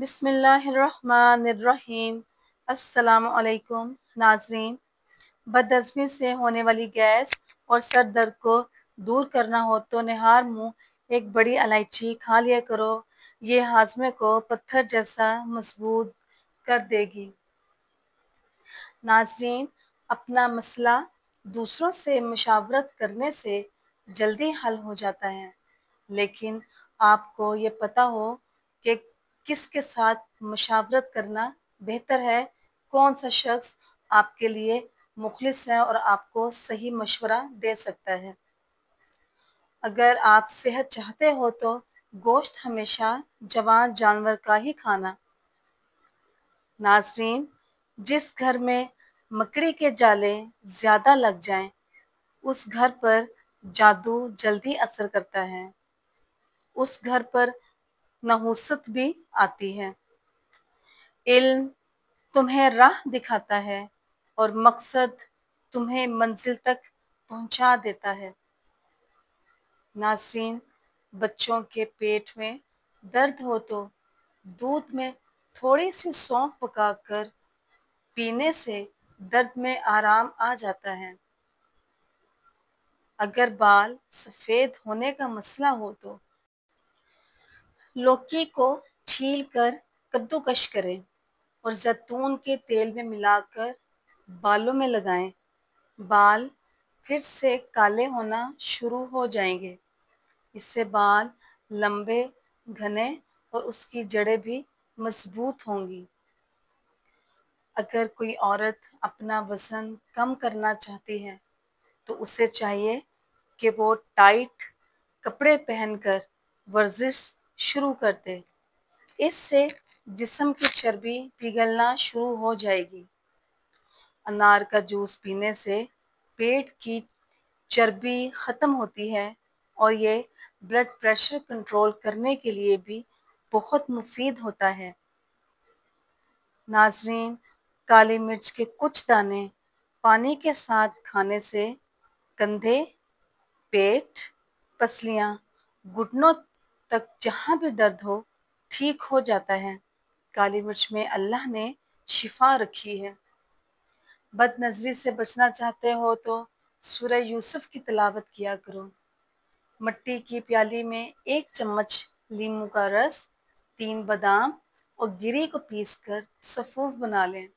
بسم اللہ الرحمن الرحیم۔ السلام علیکم ناظرین۔ بدہضمی سے ہونے والی گیس اور سر درد کو دور کرنا ہو تو نہار منہ ایک بڑی الائچی کھا لیا کرو۔ یہ ہاضمے کو پتھر جیسا مضبوط کر دے گی۔ ناظرین، اپنا مسئلہ دوسروں سے مشاورت کرنے سے جلدی حل ہو جاتا ہے، لیکن آپ کو یہ پتہ ہو کہ کس کے ساتھ مشاورت کرنا بہتر ہے، کون سا شخص آپ کے لیے مخلص ہے اور آپ کو صحیح مشورہ دے سکتا ہے۔ اگر آپ صحت چاہتے ہو تو گوشت ہمیشہ جوان جانور کا ہی کھانا۔ ناظرین، جس گھر میں مکڑی کے جالے زیادہ لگ جائیں اس گھر پر جادو جلدی اثر کرتا ہے، اس گھر پر نحوست بھی آتی ہے۔ علم تمہیں راہ دکھاتا ہے اور مقصد تمہیں منزل تک پہنچا دیتا ہے۔ ناظرین، بچوں کے پیٹ میں درد ہو تو دودھ میں تھوڑی سی سونف پکا کر پینے سے درد میں آرام آ جاتا ہے۔ اگر بال سفید ہونے کا مسئلہ ہو تو لوکی کو چھیل کر کدوکش کریں اور زیتون کے تیل میں ملا کر بالوں میں لگائیں۔ بال پھر سے کالے ہونا شروع ہو جائیں گے۔ اس سے بال لمبے، گھنے اور اس کی جڑیں بھی مضبوط ہوں گی۔ اگر کوئی عورت اپنا وزن کم کرنا چاہتی ہے تو اسے چاہیے کہ وہ ٹائٹ کپڑے پہن کر ورزش شروع کر دے۔ اس سے جسم کی چربی پگھلنا شروع ہو جائے گی۔ انار کا جوس پینے سے پیٹ کی چربی ختم ہوتی ہے اور یہ بلڈ پریشر کنٹرول کرنے کے لیے بھی بہت مفید ہوتا ہے۔ ناظرین، کالی مرچ کے کچھ دانے پانی کے ساتھ کھانے سے کندھے، پیٹ، پسلیاں، گھٹنوں تک جہاں بھی درد ہو ٹھیک ہو جاتا ہے۔ کالی مرچ میں اللہ نے شفا رکھی ہے۔ بد نظری سے بچنا چاہتے ہو تو سورہ یوسف کی تلاوت کیا کرو۔ مٹی کی پیالی میں 1 چمچ لیموں کا رس، 3 بادام اور گری کو پیس کر سفوف بنا لیں۔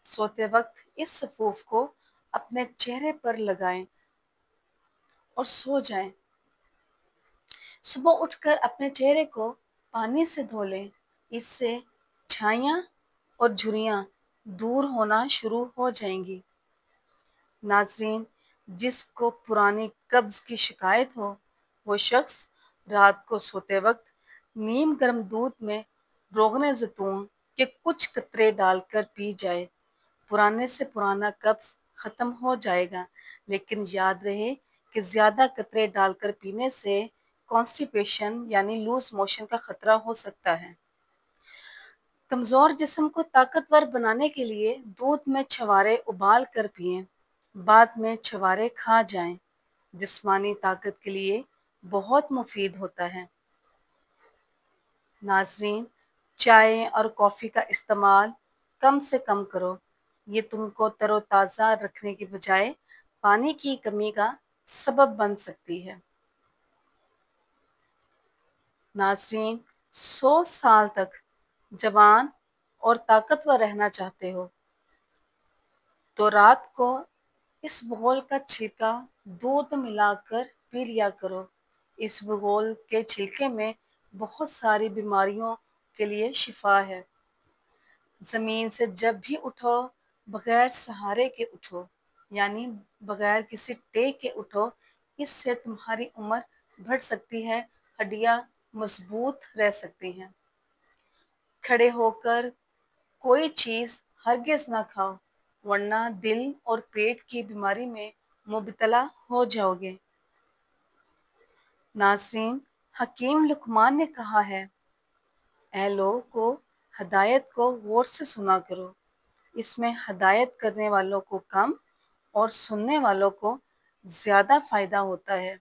سوتے وقت اس سفوف کو اپنے چہرے پر لگائیں اور سو جائیں۔ صبح اٹھ کر اپنے چہرے کو پانی سے دھو لیں۔ اس سے چھائیاں اور جھریاں دور ہونا شروع ہو جائیں گی۔ ناظرین، جس کو پرانی قبض کی شکایت ہو وہ شخص رات کو سوتے وقت نیم گرم دودھ میں روغن زیتون کے کچھ قطرے ڈال کر پی جائے۔ پرانے سے پرانا قبض ختم ہو جائے گا، لیکن یاد رہے کہ زیادہ قطرے ڈال کر پینے سے کانسٹیپیشن یعنی لوز موشن کا خطرہ ہو سکتا ہے۔ کمزور جسم کو طاقتور بنانے کے لیے دودھ میں چھوارے ابال کر پئیں، بعد میں چھوارے کھا جائیں۔ جسمانی طاقت کے لیے بہت مفید ہوتا ہے۔ ناظرین، چائے اور کافی کا استعمال کم سے کم کرو۔ یہ تم کو تر و تازہ رکھنے کی بجائے پانی کی کمی کا سبب بن سکتی ہے۔ ناظرین، 100 سال تک جوان اور طاقتور رہنا چاہتے ہو تو رات کو اس بغول کا چھلکا دودھ میں ملا کر پی لیا کرو۔ اس بغول کے چھلکے میں بہت ساری بیماریوں کے لیے شفا ہے۔ زمین سے جب بھی اٹھو بغیر سہارے کے اٹھو، یعنی بغیر کسی ٹیک کے اٹھو۔ اس سے تمہاری عمر بڑھ سکتی ہے، ہڈیاں مضبوط رہ سکتی ہیں۔ کھڑے ہو کر کوئی چیز ہرگز نہ کھاؤ ورنہ دل اور پیٹ کی بیماری میں مبتلا ہو جاؤ گے۔ ناظرین، حکیم لقمان نے کہا ہے، اے لوگو، ہدایت کو غور سے سنا کرو، اس میں ہدایت کرنے والوں کو کم اور سننے والوں کو زیادہ فائدہ ہوتا ہے۔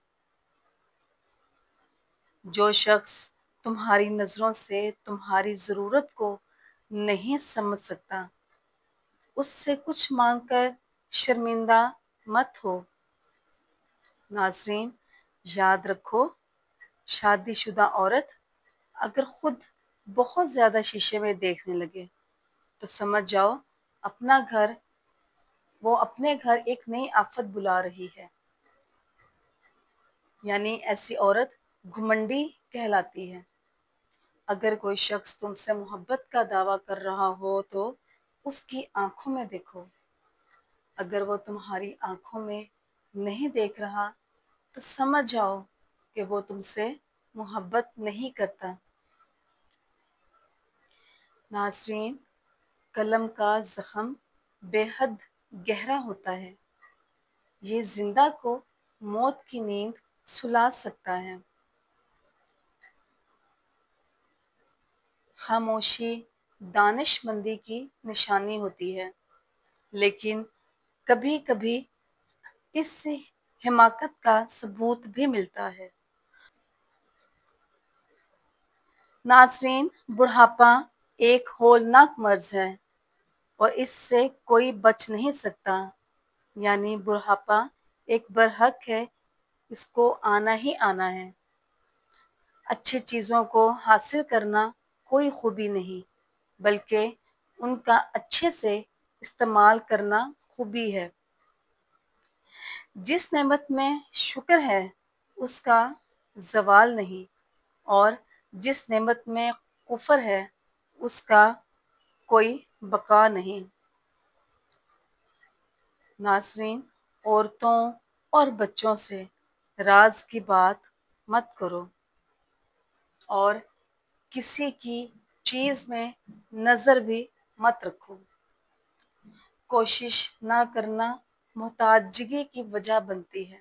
جو شخص تمہاری نظروں سے تمہاری ضرورت کو نہیں سمجھ سکتا، اس سے کچھ مانگ کر شرمندہ مت ہو۔ ناظرین، یاد رکھو، شادی شدہ عورت اگر خود بہت زیادہ شیشے میں دیکھنے لگے تو سمجھ جاؤ وہ اپنے گھر ایک نئی آفت بلا رہی ہے، یعنی ایسی عورت گھمنڈی کہلاتی ہے۔ اگر کوئی شخص تم سے محبت کا دعویٰ کر رہا ہو تو اس کی آنکھوں میں دیکھو، اگر وہ تمہاری آنکھوں میں نہیں دیکھ رہا تو سمجھ جاؤ کہ وہ تم سے محبت نہیں کرتا۔ ناظرین، قلم کا زخم بے حد گہرا ہوتا ہے، یہ زندہ کو موت کی نیند سلا سکتا ہے۔ خاموشی دانش مندی کی نشانی ہوتی ہے، لیکن کبھی کبھی اس سے حماقت کا ثبوت بھی ملتا ہے۔ ناظرین، بڑھاپا ایک ہولناک مرض ہے اور اس سے کوئی بچ نہیں سکتا، یعنی بڑھاپا ایک برحق ہے، اس کو آنا ہی آنا ہے۔ اچھی چیزوں کو حاصل کرنا کوئی خوبی نہیں، بلکہ ان کا اچھے سے استعمال کرنا خوبی ہے۔ جس نعمت میں شکر ہے اس کا زوال نہیں، اور جس نعمت میں کفر ہے اس کا کوئی بقا نہیں۔ ناظرین، عورتوں اور بچوں سے راز کی بات مت کرو اور کسی کی چیز میں نظر بھی مت رکھو۔ کوشش نہ کرنا محتاجگی کی وجہ بنتی ہے،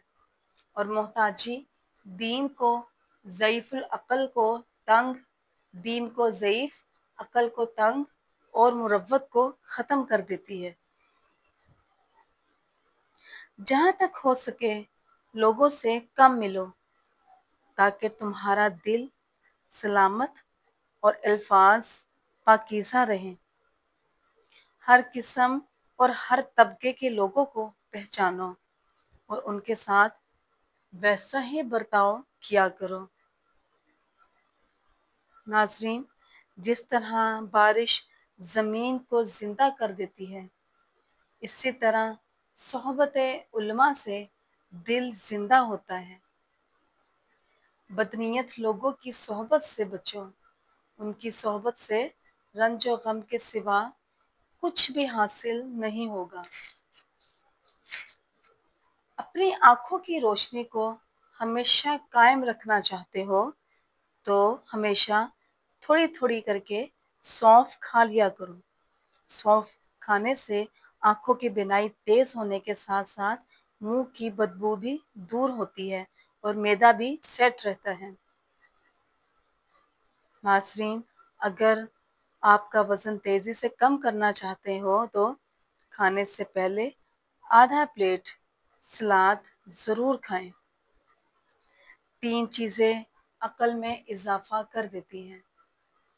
اور محتاجی دین کو ضعیف العقل کو تنگ اور مروت کو ختم کر دیتی ہے۔ جہاں تک ہو سکے لوگوں سے کم ملو تاکہ تمہارا دل سلامت اور الفاظ پاکیزہ رہیں۔ ہر قسم اور ہر طبقے کے لوگوں کو پہچانو اور ان کے ساتھ ویسا ہی برتاؤ کیا کرو۔ ناظرین، جس طرح بارش زمین کو زندہ کر دیتی ہے، اسی طرح صحبت علماء سے دل زندہ ہوتا ہے۔ بدنیت لوگوں کی صحبت سے بچو، ان کی صحبت سے رنج و غم کے سوا کچھ بھی حاصل نہیں ہوگا۔ اپنی آنکھوں کی روشنی کو ہمیشہ قائم رکھنا چاہتے ہو تو ہمیشہ تھوڑی تھوڑی کر کے سونف کھا لیا کرو۔ سونف کھانے سے آنکھوں کی بینائی تیز ہونے کے ساتھ ساتھ منہ کی بدبو بھی دور ہوتی ہے اور معدہ بھی سیٹ رہتا ہے۔ ناظرین، اگر آپ کا وزن تیزی سے کم کرنا چاہتے ہو تو کھانے سے پہلے آدھا پلیٹ سلاد ضرور کھائیں۔ 3 چیزیں عقل میں اضافہ کر دیتی ہیں: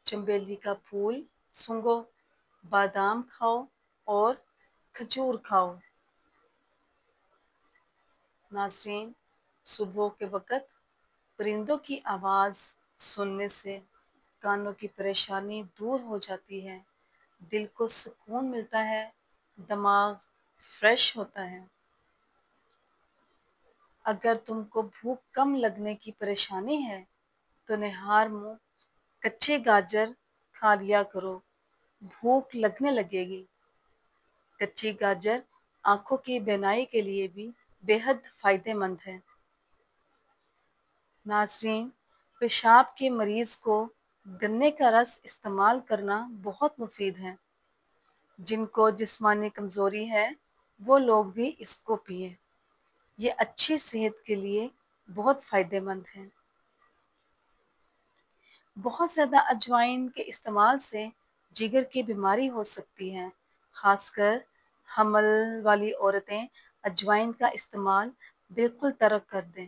چنبیلی کا پھول سونگھو، بادام کھاؤ اور کھجور کھاؤ۔ ناظرین، صبح کے وقت پرندوں کی آواز سننے سے کانوں کی پریشانی دور ہو جاتی ہے، دل کو سکون ملتا ہے، دماغ فریش ہوتا ہے۔ اگر تم کو بھوک کم لگنے کی پریشانی ہے تو نہار منہ کچے گاجر کھا لیا کرو، بھوک لگنے لگے گی۔ کچی گاجر آنکھوں کی بینائی کے لیے بھی بے حد فائدہ مند ہے۔ ناظرین، پیشاب کے مریض کو گنے کا رس استعمال کرنا بہت مفید ہے۔ جن کو جسمانی کمزوری ہے وہ لوگ بھی اس کو پئیں، یہ اچھی صحت کے لیے بہت فائدہ مند ہے۔ بہت زیادہ اجوائن کے استعمال سے جگر کی بیماری ہو سکتی ہے، خاص کر حمل والی عورتیں اجوائن کا استعمال بالکل ترک کر دیں۔